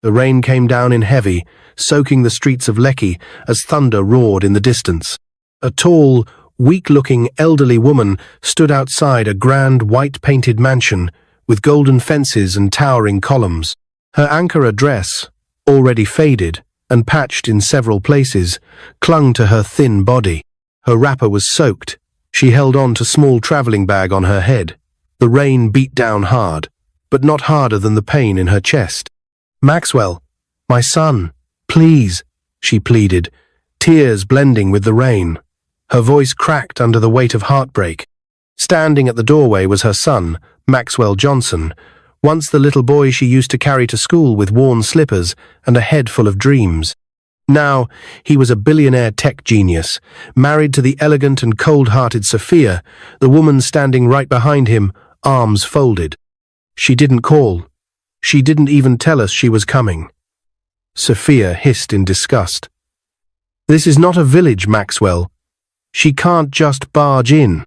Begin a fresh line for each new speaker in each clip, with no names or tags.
The rain came down in heavy, soaking the streets of Lekki as thunder roared in the distance. A tall, weak-looking elderly woman stood outside a grand white-painted mansion with golden fences and towering columns. Her Ankara dress, already faded and patched in several places, clung to her thin body. Her wrapper was soaked. She held on to a small traveling bag on her head. The rain beat down hard, but not harder than the pain in her chest. "Maxwell, my son, please," she pleaded, tears blending with the rain. Her voice cracked under the weight of heartbreak. Standing at the doorway was her son, Maxwell Johnson, once the little boy she used to carry to school with worn slippers and a head full of dreams. Now, he was a billionaire tech genius, married to the elegant and cold-hearted Sophia, the woman standing right behind him, arms folded. She didn't call. She didn't even tell us she was coming. Sophia hissed in disgust. "This is not a village, Maxwell. She can't just barge in."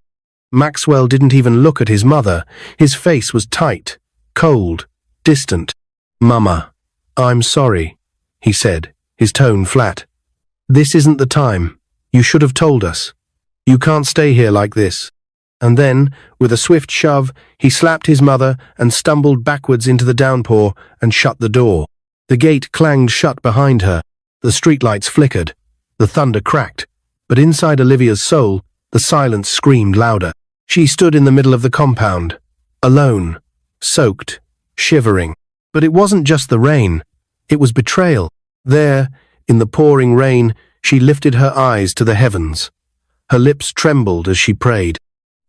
Maxwell didn't even look at his mother. His face was tight, cold, distant. "Mama, I'm sorry," he said, his tone flat. "This isn't the time. You should have told us. You can't stay here like this." And then, with a swift shove, he slapped his mother and stumbled backwards into the downpour and shut the door. The gate clanged shut behind her. The streetlights flickered. The thunder cracked. But inside Olivia's soul, the silence screamed louder. She stood in the middle of the compound, alone, soaked, shivering. But it wasn't just the rain. It was betrayal. There, in the pouring rain, she lifted her eyes to the heavens. Her lips trembled as she prayed.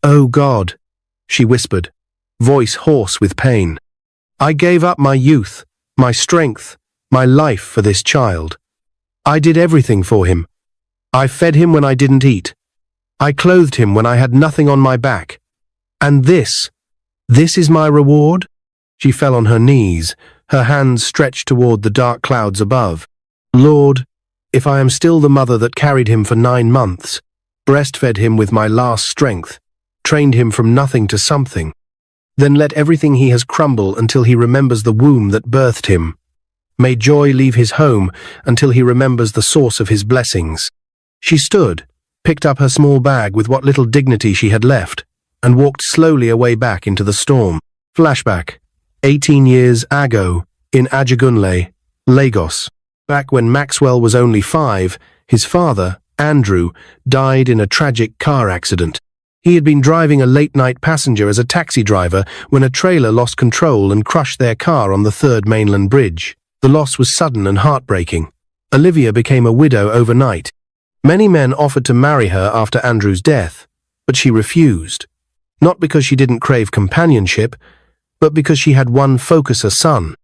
"Oh God," she whispered, voice hoarse with pain. "I gave up my youth, my strength, my life for this child. I did everything for him. I fed him when I didn't eat. I clothed him when I had nothing on my back. And this is my reward?" She fell on her knees, her hands stretched toward the dark clouds above. "Lord, if I am still the mother that carried him for 9 months, breastfed him with my last strength, trained him from nothing to something, then let everything he has crumble until he remembers the womb that birthed him. May joy leave his home until he remembers the source of his blessings." She stood, picked up her small bag with what little dignity she had left, and walked slowly away back into the storm. Flashback. 18 years ago, in Ajagunle, Lagos. Back when Maxwell was only 5, his father, Andrew, died in a tragic car accident. He had been driving a late-night passenger as a taxi driver when a trailer lost control and crushed their car on the 3rd Mainland Bridge. The loss was sudden and heartbreaking. Olivia became a widow overnight. Many men offered to marry her after Andrew's death, but she refused. Not because she didn't crave companionship, but because she had one focus: a son.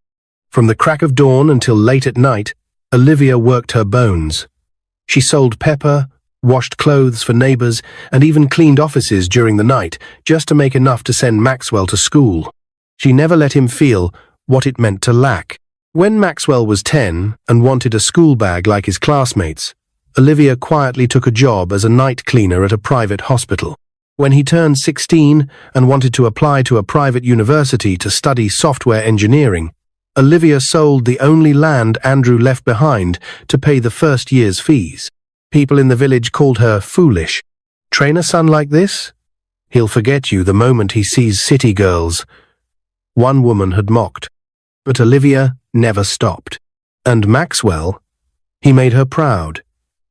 From the crack of dawn until late at night, Olivia worked her bones. She sold pepper, washed clothes for neighbors, and even cleaned offices during the night, just to make enough to send Maxwell to school. She never let him feel what it meant to lack. When Maxwell was 10 and wanted a school bag like his classmates, Olivia quietly took a job as a night cleaner at a private hospital. When he turned 16 and wanted to apply to a private university to study software engineering, Olivia sold the only land Andrew left behind to pay the first year's fees. People in the village called her foolish. "Train a son like this? He'll forget you the moment he sees city girls," one woman had mocked. But Olivia never stopped. And Maxwell, he made her proud.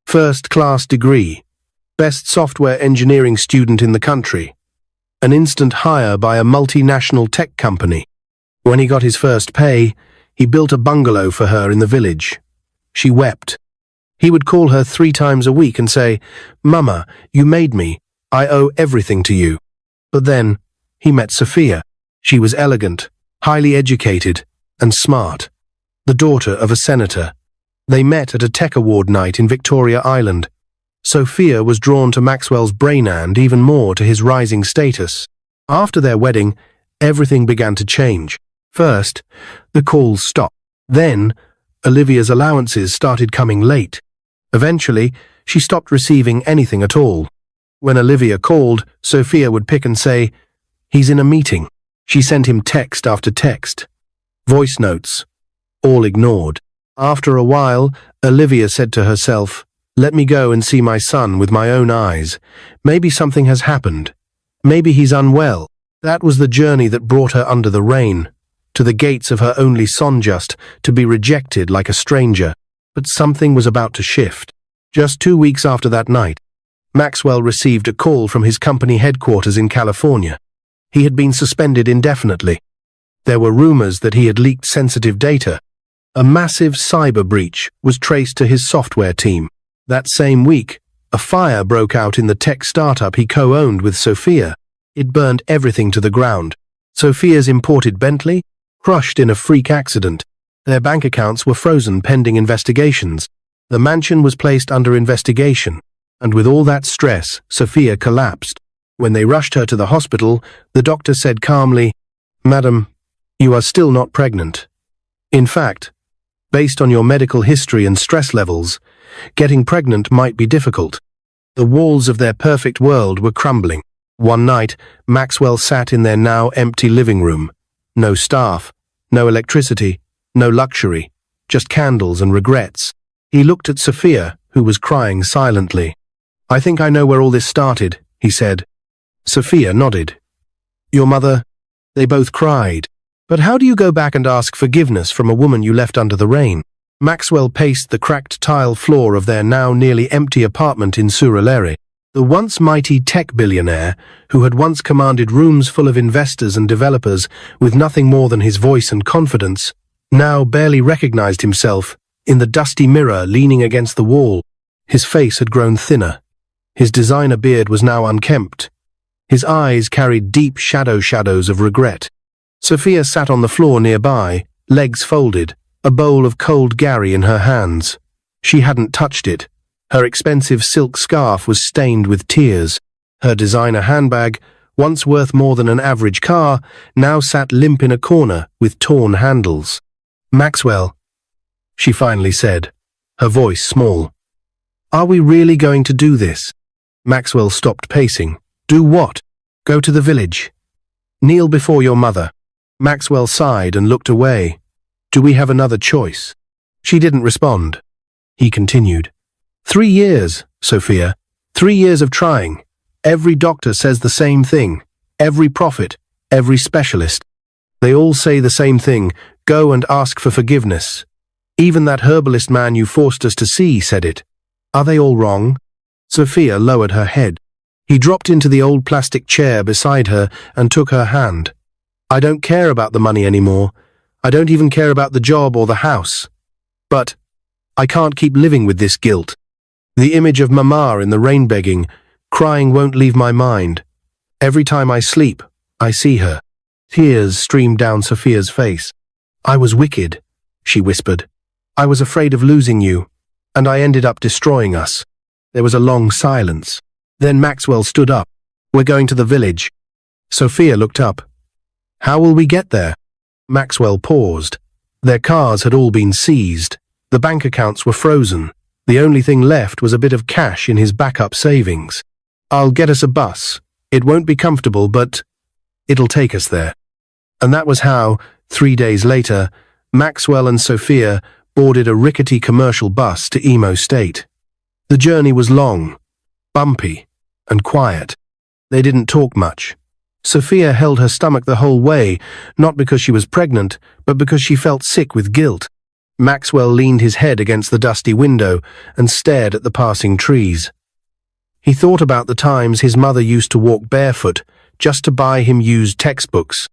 First-class degree, best software engineering student in the country, an instant hire by a multinational tech company. When he got his first pay, he built a bungalow for her in the village. She wept. He would call her 3 times a week and say, "Mama, you made me. I owe everything to you." But then he met Sophia. She was elegant, highly educated, and smart, the daughter of a senator. They met at a tech award night in Victoria Island. Sophia was drawn to Maxwell's brain and even more to his rising status. After their wedding, everything began to change. First, the calls stopped. Then, Olivia's allowances started coming late. Eventually, she stopped receiving anything at all. When Olivia called, Sophia would pick and say, "He's in a meeting." She sent him text after text, voice notes, All ignored. After a while, Olivia said to herself, "Let me go and see my son with my own eyes. Maybe something has happened. Maybe he's unwell." That was the journey that brought her under the rain, to the gates of her only son, just to be rejected like a stranger. But something was about to shift. Just 2 weeks after that night, Maxwell received a call from his company headquarters in California. He had been suspended indefinitely. There were rumors that he had leaked sensitive data. A massive cyber breach was traced to his software team. That same week, a fire broke out in the tech startup he co-owned with Sophia. It burned everything to the ground. Sophia's imported Bentley crushed in a freak accident. Their bank accounts were frozen pending investigations. The mansion was placed under investigation, and with all that stress, Sophia collapsed. When they rushed her to the hospital, the doctor said calmly, "Madam, you are still not pregnant. In fact, based on your medical history and stress levels, getting pregnant might be difficult." The walls of their perfect world were crumbling. One night, Maxwell sat in their now empty living room. No staff, no electricity, no luxury, just candles and regrets. He looked at Sophia, who was crying silently. "I think I know where all this started," he said. Sophia nodded. "Your mother?" They both cried. "But how do you go back and ask forgiveness from a woman you left under the rain?" Maxwell paced the cracked tile floor of their now nearly empty apartment in Surulere. The once mighty tech billionaire, who had once commanded rooms full of investors and developers with nothing more than his voice and confidence, now barely recognized himself in the dusty mirror leaning against the wall. His face had grown thinner. His designer beard was now unkempt. His eyes carried deep shadows of regret. Sophia sat on the floor nearby, legs folded, a bowl of cold Gary in her hands. She hadn't touched it. Her expensive silk scarf was stained with tears. Her designer handbag, once worth more than an average car, now sat limp in a corner with torn handles. "Maxwell," she finally said, her voice small. "Are we really going to do this?" Maxwell stopped pacing. "Do what?" "Go to the village. Kneel before your mother." Maxwell sighed and looked away. "Do we have another choice?" She didn't respond. He continued. 3 years, Sophia. 3 years of trying. Every doctor says the same thing. Every prophet, every specialist. They all say the same thing. Go and ask for forgiveness. Even that herbalist man you forced us to see said it. Are they all wrong? Sophia lowered her head. He dropped into the old plastic chair beside her and took her hand. "I don't care about the money anymore. I don't even care about the job or the house. But I can't keep living with this guilt. The image of Mama in the rain begging, crying won't leave my mind. Every time I sleep, I see her." Tears streamed down Sophia's face. "I was wicked," she whispered. "I was afraid of losing you, and I ended up destroying us." There was a long silence. Then Maxwell stood up. "We're going to the village." Sophia looked up. "How will we get there?" Maxwell paused. Their cars had all been seized. The bank accounts were frozen. The only thing left was a bit of cash in his backup savings. "I'll get us a bus. It won't be comfortable, but it'll take us there." And that was how, 3 days later, Maxwell and Sophia boarded a rickety commercial bus to Imo State. The journey was long, bumpy, and quiet. They didn't talk much. Sophia held her stomach the whole way, not because she was pregnant, but because she felt sick with guilt. Maxwell leaned his head against the dusty window and stared at the passing trees. He thought about the times his mother used to walk barefoot just to buy him used textbooks,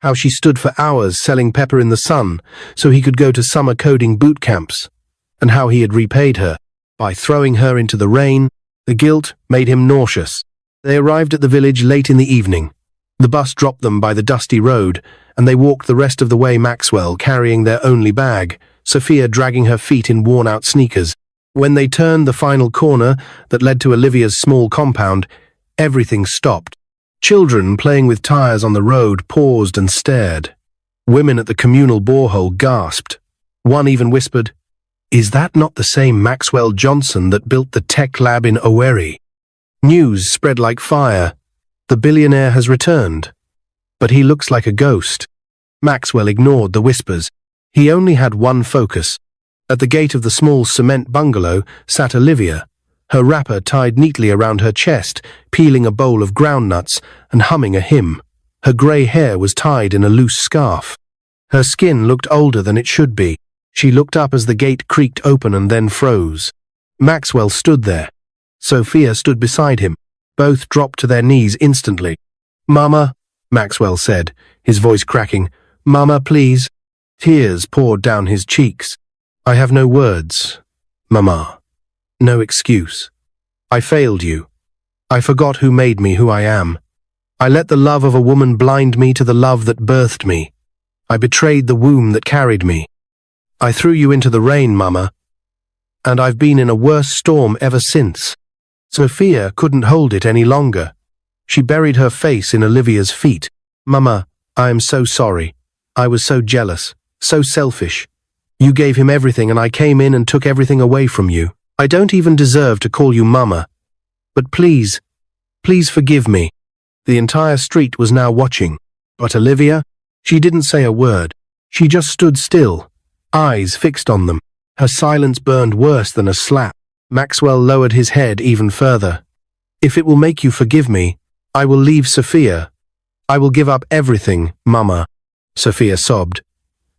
how she stood for hours selling pepper in the sun so he could go to summer coding boot camps, and how he had repaid her by throwing her into the rain. The guilt made him nauseous. They arrived at the village late in the evening. The bus dropped them by the dusty road, and they walked the rest of the way, Maxwell carrying their only bag, Sophia dragging her feet in worn-out sneakers. When they turned the final corner that led to Olivia's small compound, everything stopped. Children playing with tires on the road paused and stared. Women at the communal borehole gasped. One even whispered, "Is that not the same Maxwell Johnson that built the tech lab in Owerri?" News spread like fire. The billionaire has returned, but he looks like a ghost. Maxwell ignored the whispers. He only had one focus. At the gate of the small cement bungalow sat Olivia, her wrapper tied neatly around her chest, peeling a bowl of groundnuts and humming a hymn. Her grey hair was tied in a loose scarf. Her skin looked older than it should be. She looked up as the gate creaked open and then froze. Maxwell stood there. Sophia stood beside him. Both dropped to their knees instantly. "Mama," Maxwell said, his voice cracking. "Mama, please." Tears poured down his cheeks. "I have no words, Mama. No excuse. I failed you. I forgot who made me who I am. I let the love of a woman blind me to the love that birthed me. I betrayed the womb that carried me. I threw you into the rain, Mama. And I've been in a worse storm ever since." Sophia couldn't hold it any longer. She buried her face in Olivia's feet. "Mama, I am so sorry. I was so jealous, so selfish. You gave him everything and I came in and took everything away from you. I don't even deserve to call you Mama. But please, please forgive me." The entire street was now watching. But Olivia, she didn't say a word. She just stood still, eyes fixed on them. Her silence burned worse than a slap. Maxwell lowered his head even further. "If it will make you forgive me, I will leave Sophia. I will give up everything, Mama," Sophia sobbed.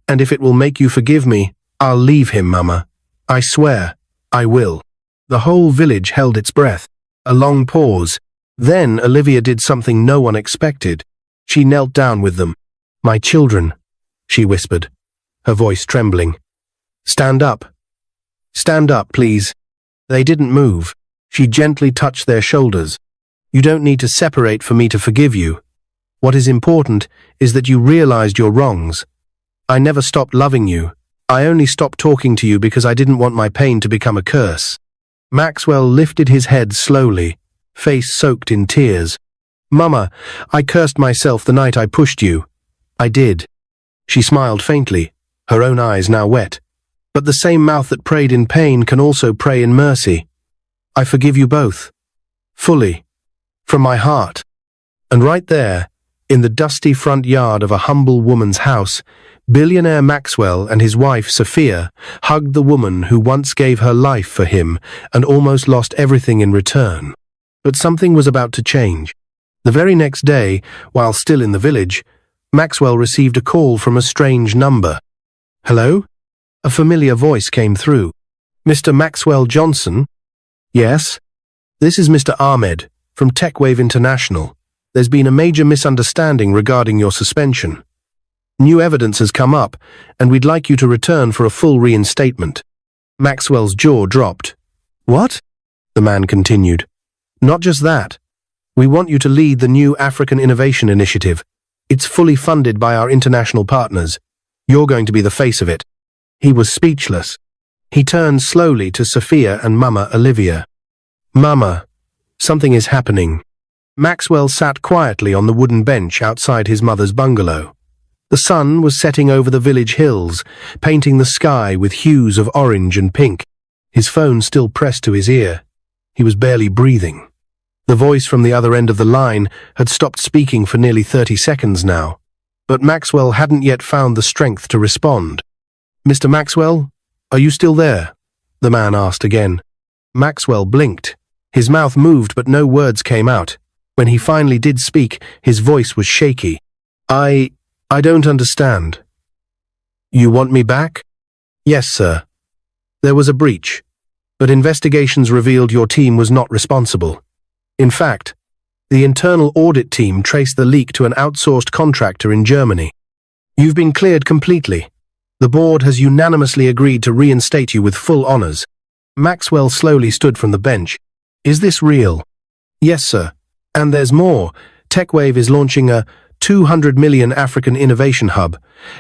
"And if it will make you forgive me, I'll leave him, Mama. I swear, I will." The whole village held its breath. A long pause. Then Olivia did something no one expected. She knelt down with them. "My children," she whispered, her voice trembling. "Stand up. Stand up, please." They didn't move. She gently touched their shoulders. "You don't need to separate for me to forgive you. What is important is that you realized your wrongs. I never stopped loving you. I only stopped talking to you because I didn't want my pain to become a curse." Maxwell lifted his head slowly, face soaked in tears. "Mama, I cursed myself the night I pushed you. I did." She smiled faintly, her own eyes now wet. "But the same mouth that prayed in pain can also pray in mercy. I forgive you both. Fully. From my heart." And right there, in the dusty front yard of a humble woman's house, Billionaire Maxwell and his wife Sophia hugged the woman who once gave her life for him and almost lost everything in return. But something was about to change. The very next day, while still in the village, Maxwell received a call from a strange number. "Hello?" A familiar voice came through. "Mr. Maxwell Johnson?" "Yes. This is Mr. Ahmed from TechWave International. There's been a major misunderstanding regarding your suspension. New evidence has come up, and we'd like you to return for a full reinstatement." Maxwell's jaw dropped. "What?" the man continued. "Not just that. We want you to lead the new African Innovation Initiative. It's fully funded by our international partners. You're going to be the face of it." He was speechless. He turned slowly to Sophia and Mama Olivia. "Mama, something is happening." Maxwell sat quietly on the wooden bench outside his mother's bungalow. The sun was setting over the village hills, painting the sky with hues of orange and pink. His phone still pressed to his ear. He was barely breathing. The voice from the other end of the line had stopped speaking for nearly 30 seconds now, but Maxwell hadn't yet found the strength to respond. "Mr. Maxwell, are you still there?" the man asked again. Maxwell blinked. His mouth moved, but no words came out. When he finally did speak, his voice was shaky. I don't understand." "You want me back?" "Yes, sir. There was a breach, but investigations revealed your team was not responsible. In fact, the internal audit team traced the leak to an outsourced contractor in Germany. You've been cleared completely. The board has unanimously agreed to reinstate you with full honors." Maxwell slowly stood from the bench. "Is this real?" "Yes, sir. And there's more. TechWave is launching a 200 million African Innovation Hub,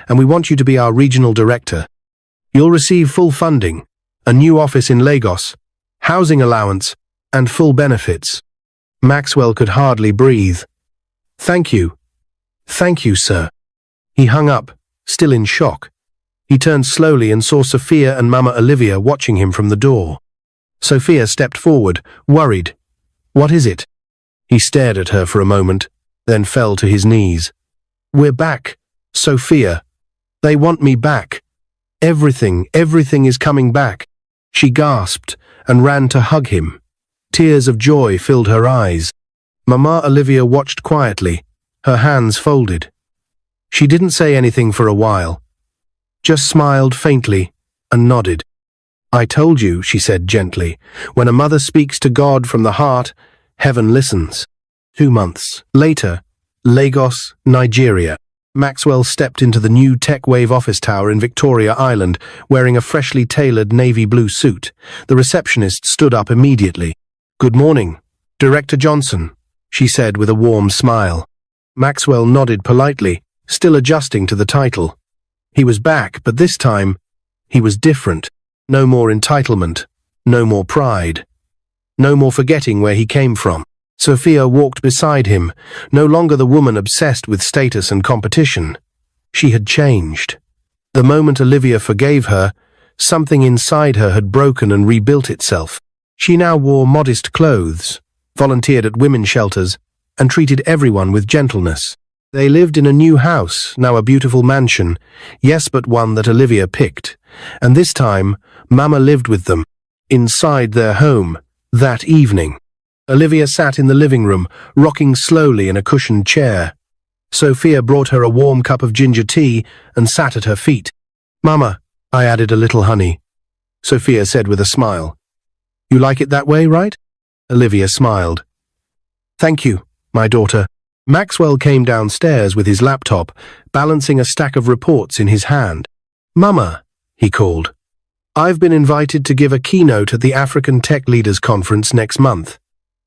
and we want you to be our regional director. You'll receive full funding, a new office in Lagos, housing allowance, and full benefits." Maxwell could hardly breathe. Thank you, sir." He hung up, still in shock. He turned slowly and saw Sophia and Mama Olivia watching him from the door. Sophia stepped forward, worried. "What is it?" He stared at her for a moment, then fell to his knees. "We're back, Sophia. They want me back." Everything is coming back." She gasped and ran to hug him. Tears of joy filled her eyes. Mama Olivia watched quietly, her hands folded. She didn't say anything for a while, just smiled faintly and nodded. "I told you," she said gently, "when a mother speaks to God from the heart, heaven listens." 2 months later, Lagos, Nigeria. Maxwell stepped into the new TechWave office tower in Victoria Island, wearing a freshly tailored navy blue suit. The receptionist stood up immediately. "Good morning, Director Johnson," she said with a warm smile. Maxwell nodded politely, still adjusting to the title. He was back, but this time, he was different. No more entitlement, no more pride, no more forgetting where he came from. Sophia walked beside him, no longer the woman obsessed with status and competition. She had changed. The moment Olivia forgave her, something inside her had broken and rebuilt itself. She now wore modest clothes, volunteered at women's shelters, and treated everyone with gentleness. They lived in a new house, now a beautiful mansion, yes, but one that Olivia picked. And this time, Mama lived with them, inside their home, that evening. Olivia sat in the living room, rocking slowly in a cushioned chair. Sophia brought her a warm cup of ginger tea and sat at her feet. "Mama, I added a little honey," Sophia said with a smile. "You like it that way, right?" Olivia smiled. "Thank you, my daughter." Maxwell came downstairs with his laptop, balancing a stack of reports in his hand. "Mama," he called, "I've been invited to give a keynote at the African Tech Leaders Conference next month.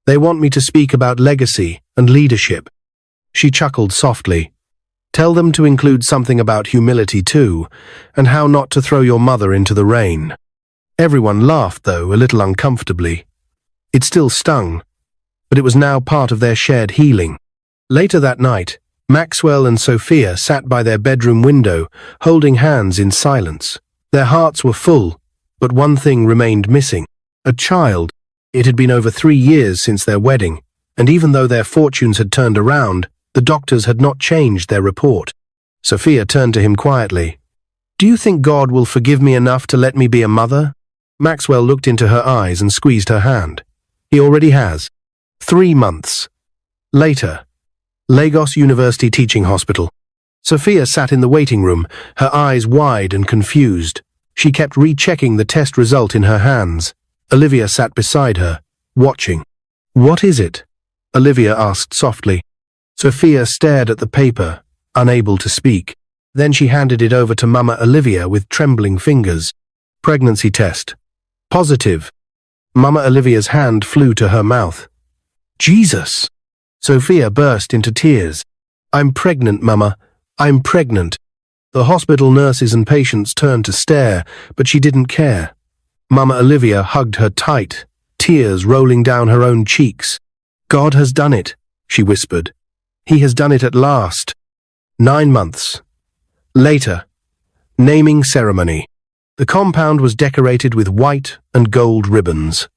They want me to speak about legacy and leadership." She chuckled softly. "Tell them to include something about humility too, and how not to throw your mother into the rain." Everyone laughed, though, a little uncomfortably. It still stung, but it was now part of their shared healing. Later that night, Maxwell and Sophia sat by their bedroom window, holding hands in silence. Their hearts were full, but one thing remained missing: a child. It had been over 3 years since their wedding, and even though their fortunes had turned around, the doctors had not changed their report. Sophia turned to him quietly. "Do you think God will forgive me enough to let me be a mother?" Maxwell looked into her eyes and squeezed her hand. "He already has." 3 months later, Lagos University Teaching Hospital. Sophia sat in the waiting room, her eyes wide and confused. She kept rechecking the test result in her hands. Olivia sat beside her, watching. "What is it?" Olivia asked softly. Sophia stared at the paper, unable to speak. Then she handed it over to Mama Olivia with trembling fingers. "Pregnancy test. Positive." Mama Olivia's hand flew to her mouth. "Jesus!" Sophia burst into tears. "I'm pregnant, Mama. I'm pregnant." The hospital nurses and patients turned to stare, but she didn't care. Mama Olivia hugged her tight, tears rolling down her own cheeks. "God has done it," she whispered. "He has done it at last." 9 months later, naming ceremony. The compound was decorated with white and gold ribbons.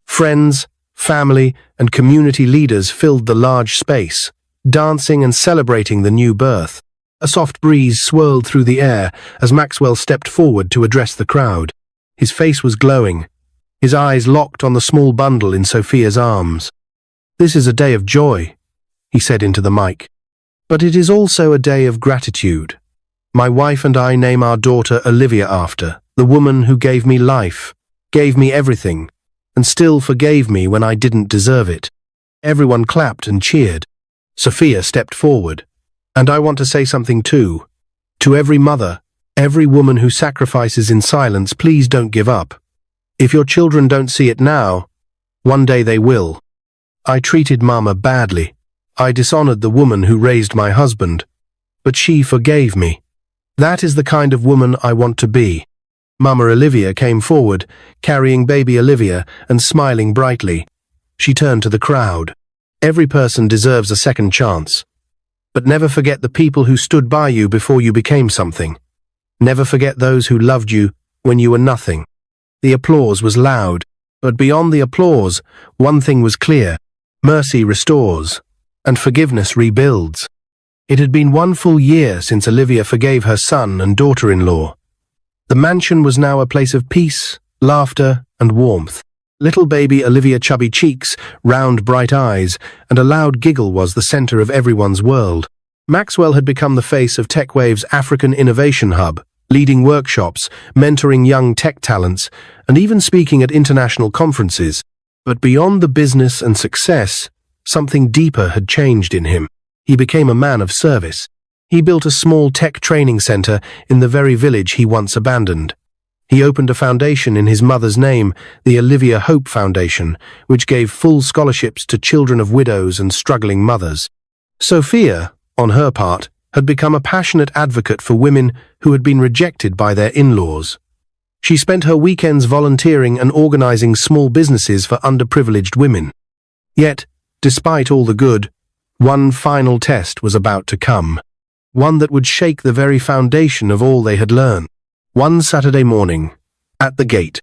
Friends, family, and community leaders filled the large space, dancing and celebrating the new birth. A soft breeze swirled through the air as Maxwell stepped forward to address the crowd. His face was glowing, his eyes locked on the small bundle in Sophia's arms. "This is a day of joy," he said into the mic. "But it is also a day of gratitude. My wife and I name our daughter Olivia after the woman who gave me life, gave me everything, and still forgave me when I didn't deserve it." Everyone clapped and cheered. Sophia stepped forward. "And I want to say something too. To every mother, every woman who sacrifices in silence, please don't give up. If your children don't see it now, one day they will. I treated Mama badly. I dishonored the woman who raised my husband, but she forgave me. That is the kind of woman I want to be." Mama Olivia came forward, carrying baby Olivia and smiling brightly. She turned to the crowd. "Every person deserves a second chance. But never forget the people who stood by you before you became something. Never forget those who loved you when you were nothing." The applause was loud, but beyond the applause, one thing was clear: mercy restores, and forgiveness rebuilds. It had been 1 full year since Olivia forgave her son and daughter-in-law. The mansion was now a place of peace, laughter, and warmth. Little baby Olivia chubby cheeks, round bright eyes, and a loud giggle was the center of everyone's world. Maxwell had become the face of TechWave's African Innovation Hub, leading workshops, mentoring young tech talents, and even speaking at international conferences. But beyond the business and success, something deeper had changed in him. He became a man of service. He built a small tech training center in the very village he once abandoned. He opened a foundation in his mother's name, the Olivia Hope Foundation, which gave full scholarships to children of widows and struggling mothers. Sophia, on her part, had become a passionate advocate for women who had been rejected by their in-laws. She spent her weekends volunteering and organizing small businesses for underprivileged women. Yet, despite all the good, one final test was about to come. One that would shake the very foundation of all they had learned. One Saturday morning, at the gate,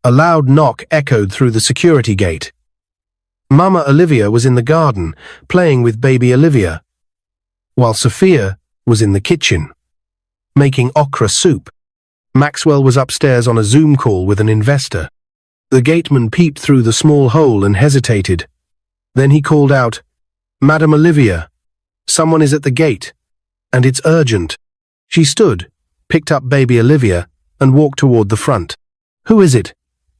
a loud knock echoed through the security gate. Mama Olivia was in the garden, playing with baby Olivia, while Sophia was in the kitchen, making okra soup. Maxwell was upstairs on a Zoom call with an investor. The gateman peeped through the small hole and hesitated. Then he called out, "Madam Olivia, someone is at the gate, and it's urgent." She stood, picked up baby Olivia, and walked toward the front. "Who is it?"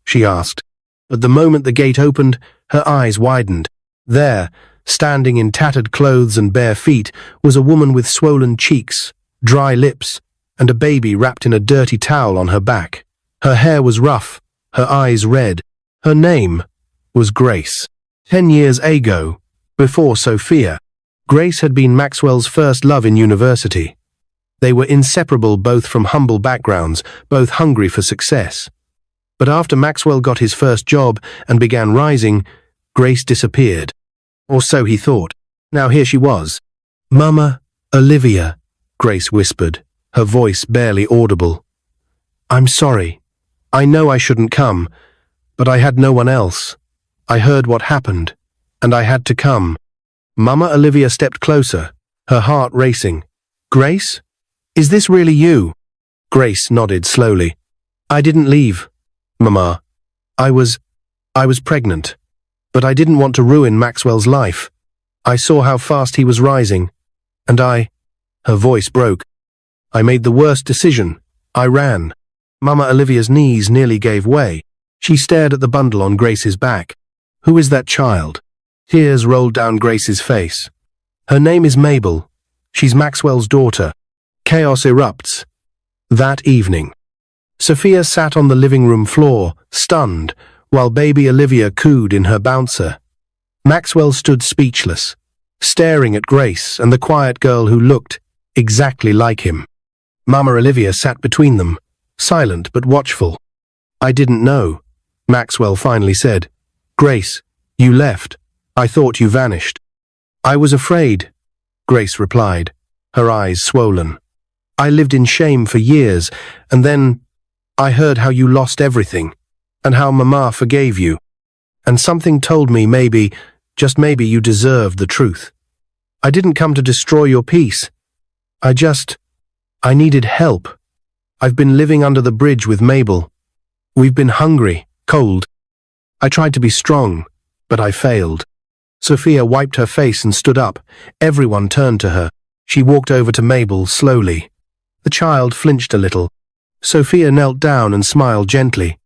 she asked. But the moment the gate opened, her eyes widened. There, standing in tattered clothes and bare feet, was a woman with swollen cheeks, dry lips, and a baby wrapped in a dirty towel on her back. Her hair was rough, her eyes red. Her name was Grace. 10 years ago, before Sophia, Grace had been Maxwell's first love in university. They were inseparable, both from humble backgrounds, both hungry for success. But after Maxwell got his first job and began rising, Grace disappeared. Or so he thought. Now here she was. "Mama Olivia," Grace whispered, her voice barely audible. "I'm sorry. I know I shouldn't come, but I had no one else. I heard what happened, and I had to come." Mama Olivia stepped closer, her heart racing. "Grace? Is this really you?" Grace nodded slowly. "I didn't leave, Mama. I was pregnant, but I didn't want to ruin Maxwell's life. I saw how fast he was rising, and her voice broke. "I made the worst decision. I ran." Mama Olivia's knees nearly gave way. She stared at the bundle on Grace's back. "Who is that child?" Tears rolled down Grace's face. "Her name is Mabel. She's Maxwell's daughter." Chaos erupts. That evening, Sophia sat on the living room floor, stunned, while baby Olivia cooed in her bouncer. Maxwell stood speechless, staring at Grace and the quiet girl who looked exactly like him. Mama Olivia sat between them, silent but watchful. "I didn't know," Maxwell finally said. "Grace, you left. I thought you vanished." "I was afraid," Grace replied, her eyes swollen. "I lived in shame for years, and then I heard how you lost everything, and how Mama forgave you. And something told me maybe, just maybe, you deserved the truth. I didn't come to destroy your peace. I needed help. I've been living under the bridge with Mabel. We've been hungry, cold. I tried to be strong, but I failed." Sophia wiped her face and stood up. Everyone turned to her. She walked over to Mabel slowly. The child flinched a little. Sophia knelt down and smiled gently.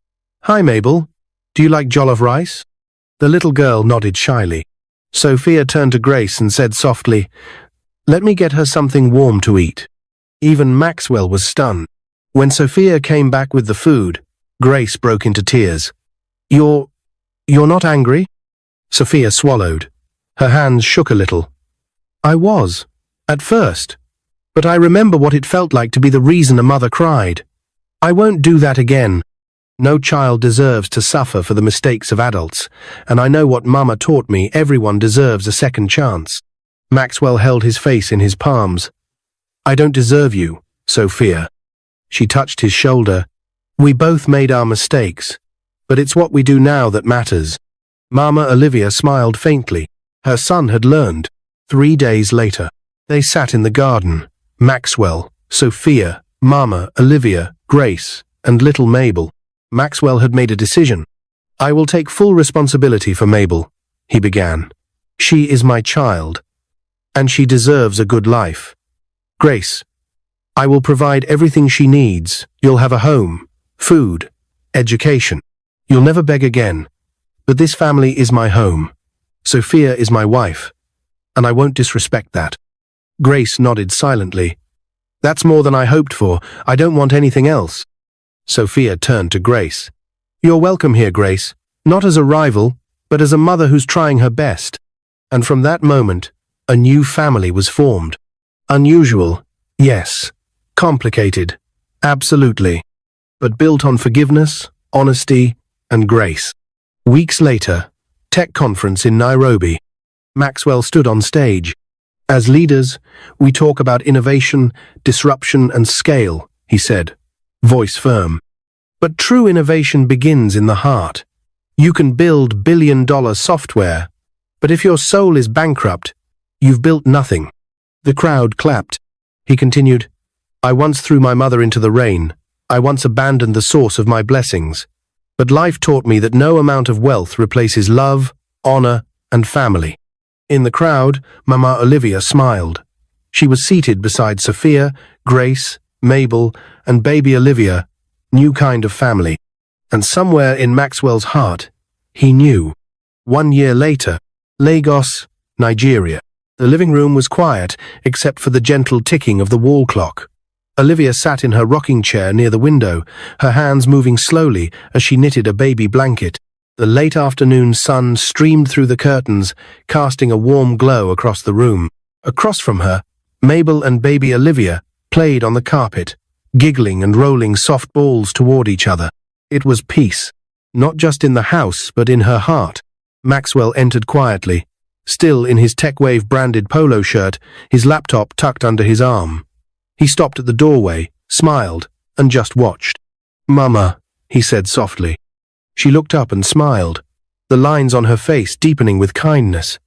"Hi, Mabel. Do you like jollof rice?" The little girl nodded shyly. Sophia turned to Grace and said softly, "Let me get her something warm to eat." Even Maxwell was stunned. When Sophia came back with the food, Grace broke into tears. You're not angry?" Sophia swallowed. Her hands shook a little. "I was, at first. But I remember what it felt like to be the reason a mother cried. I won't do that again. No child deserves to suffer for the mistakes of adults, and I know what Mama taught me: everyone deserves a second chance." Maxwell held his face in his palms. "I don't deserve you, Sophia." She touched his shoulder. "We both made our mistakes, but it's what we do now that matters." Mama Olivia smiled faintly. Her son had learned. 3 days later, they sat in the garden. Maxwell, Sophia, Mama Olivia, Grace, and little Mabel. Maxwell had made a decision. "I will take full responsibility for Mabel," he began. "She is my child, and she deserves a good life. Grace, I will provide everything she needs. You'll have a home, food, education. You'll never beg again. But this family is my home. Sophia is my wife, and I won't disrespect that." Grace nodded silently. "That's more than I hoped for. I don't want anything else." Sophia turned to Grace. "You're welcome here, Grace, not as a rival, but as a mother who's trying her best." And from that moment, a new family was formed. Unusual, yes. Complicated, absolutely. But built on forgiveness, honesty, and grace. Weeks later, tech conference in Nairobi. Maxwell stood on stage. "As leaders, we talk about innovation, disruption, and scale," he said, voice firm. "But true innovation begins in the heart. You can build billion-dollar software, but if your soul is bankrupt, you've built nothing." The crowd clapped. He continued, "I once threw my mother into the rain. I once abandoned the source of my blessings. But life taught me that no amount of wealth replaces love, honor, and family." In the crowd, Mama Olivia smiled. She was seated beside Sophia, Grace, Mabel, and baby Olivia, new kind of family. And somewhere in Maxwell's heart, he knew. 1 year later, Lagos, Nigeria. The living room was quiet, except for the gentle ticking of the wall clock. Olivia sat in her rocking chair near the window, her hands moving slowly as she knitted a baby blanket. The late afternoon sun streamed through the curtains, casting a warm glow across the room. Across from her, Mabel and baby Olivia played on the carpet, giggling and rolling soft balls toward each other. It was peace, not just in the house, but in her heart. Maxwell entered quietly, still in his TechWave branded polo shirt, his laptop tucked under his arm. He stopped at the doorway, smiled, and just watched. "Mama," he said softly. She looked up and smiled, the lines on her face deepening with kindness.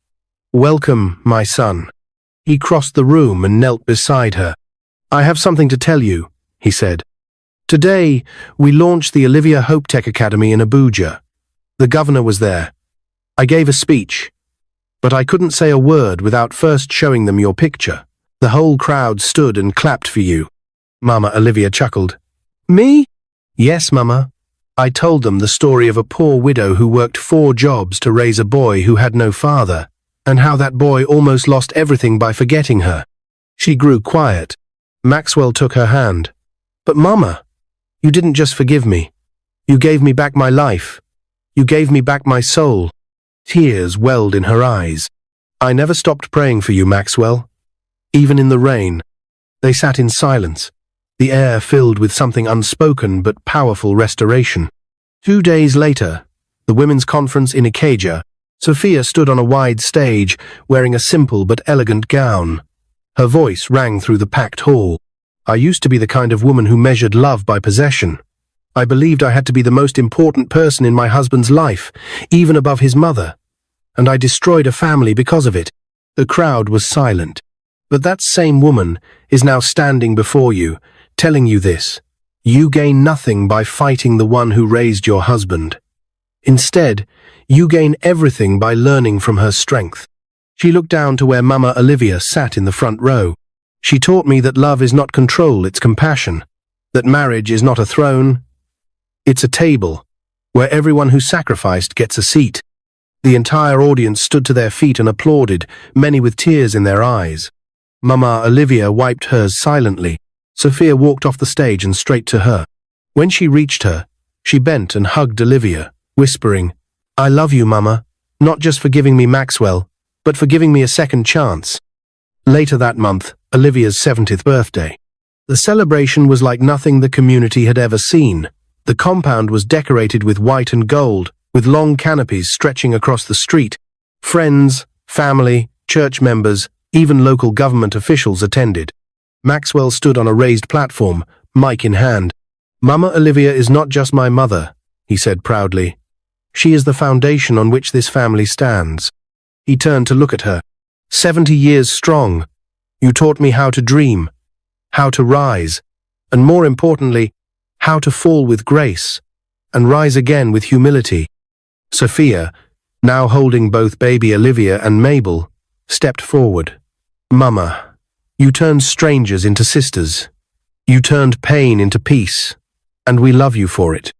"Welcome, my son." He crossed the room and knelt beside her. "I have something to tell you," he said. "Today, we launched the Olivia Hope Tech Academy in Abuja. The governor was there. I gave a speech, but I couldn't say a word without first showing them your picture. The whole crowd stood and clapped for you." Mama Olivia chuckled. "Me?" "Yes, Mama. I told them the story of a poor widow who worked 4 jobs to raise a boy who had no father, and how that boy almost lost everything by forgetting her." She grew quiet. Maxwell took her hand. "But Mama, you didn't just forgive me. You gave me back my life. You gave me back my soul." Tears welled in her eyes. "I never stopped praying for you, Maxwell. Even in the rain." They sat in silence, the air filled with something unspoken but powerful restoration. 2 days later, the women's conference in Ikeja, Sophia stood on a wide stage, wearing a simple but elegant gown. Her voice rang through the packed hall. "I used to be the kind of woman who measured love by possession. I believed I had to be the most important person in my husband's life, even above his mother. And I destroyed a family because of it." The crowd was silent. "But that same woman is now standing before you, telling you this. You gain nothing by fighting the one who raised your husband. Instead, you gain everything by learning from her strength." She looked down to where Mama Olivia sat in the front row. "She taught me that love is not control, it's compassion. That marriage is not a throne, it's a table, where everyone who sacrificed gets a seat." The entire audience stood to their feet and applauded, many with tears in their eyes. Mama Olivia wiped hers silently. Sophia walked off the stage and straight to her. When she reached her, she bent and hugged Olivia, whispering, "I love you, Mama, not just for giving me Maxwell, but for giving me a second chance." Later that month, Olivia's 70th birthday. The celebration was like nothing the community had ever seen. The compound was decorated with white and gold, with long canopies stretching across the street. Friends, family, church members, even local government officials attended. Maxwell stood on a raised platform, mic in hand. "Mama Olivia is not just my mother," he said proudly. "She is the foundation on which this family stands." He turned to look at her. 70 years strong. You taught me how to dream, how to rise, and more importantly, how to fall with grace and rise again with humility. Sophia, now holding both baby Olivia and Mabel, stepped forward. Mama, you turned strangers into sisters. You turned pain into peace, and we love you for it.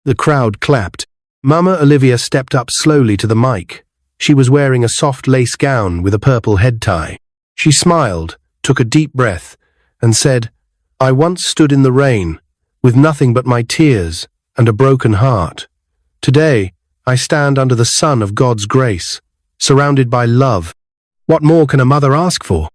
The crowd clapped. Mama Olivia stepped up slowly to the mic. She was wearing a soft lace gown with a purple head tie. She smiled, took a deep breath, and said, "I once stood in the rain, with nothing but my tears and a broken heart. Today, I stand under the sun of God's grace, surrounded by love. What more can a mother ask for?"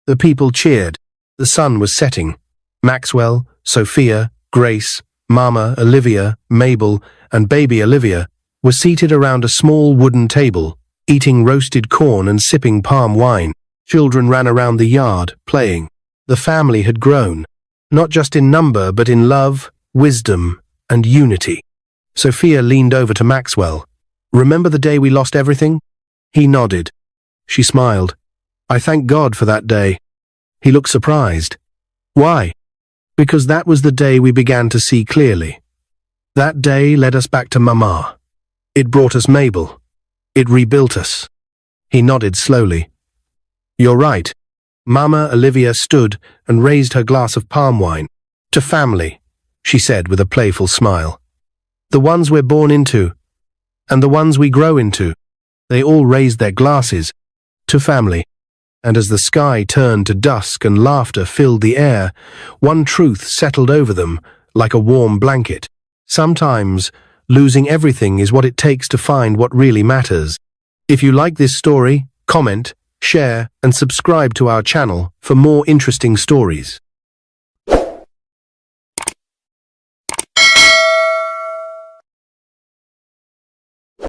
The people cheered. The sun was setting. Maxwell, Sophia, Grace, Mama, Olivia, Mabel, and baby Olivia were seated around a small wooden table, eating roasted corn and sipping palm wine. Children ran around the yard, playing. The family had grown, not just in number but in love, wisdom, and unity. Sophia leaned over to Maxwell. "Remember the day we lost everything?" He nodded. She smiled. "I thank God for that day." He looked surprised. "Why?" "Because that was the day we began to see clearly. That day led us back to Mama. It brought us Mabel. It rebuilt us." He nodded slowly. "You're right." Mama Olivia stood and raised her glass of palm wine. "To family," she said with a playful smile. "The ones we're born into, and the ones we grow into." They all raised their glasses. "To family." And as the sky turned to dusk and laughter filled the air, one truth settled over them like a warm blanket. Sometimes, losing everything is what it takes to find what really matters. If you like this story, comment, share, and subscribe to our channel for more interesting stories.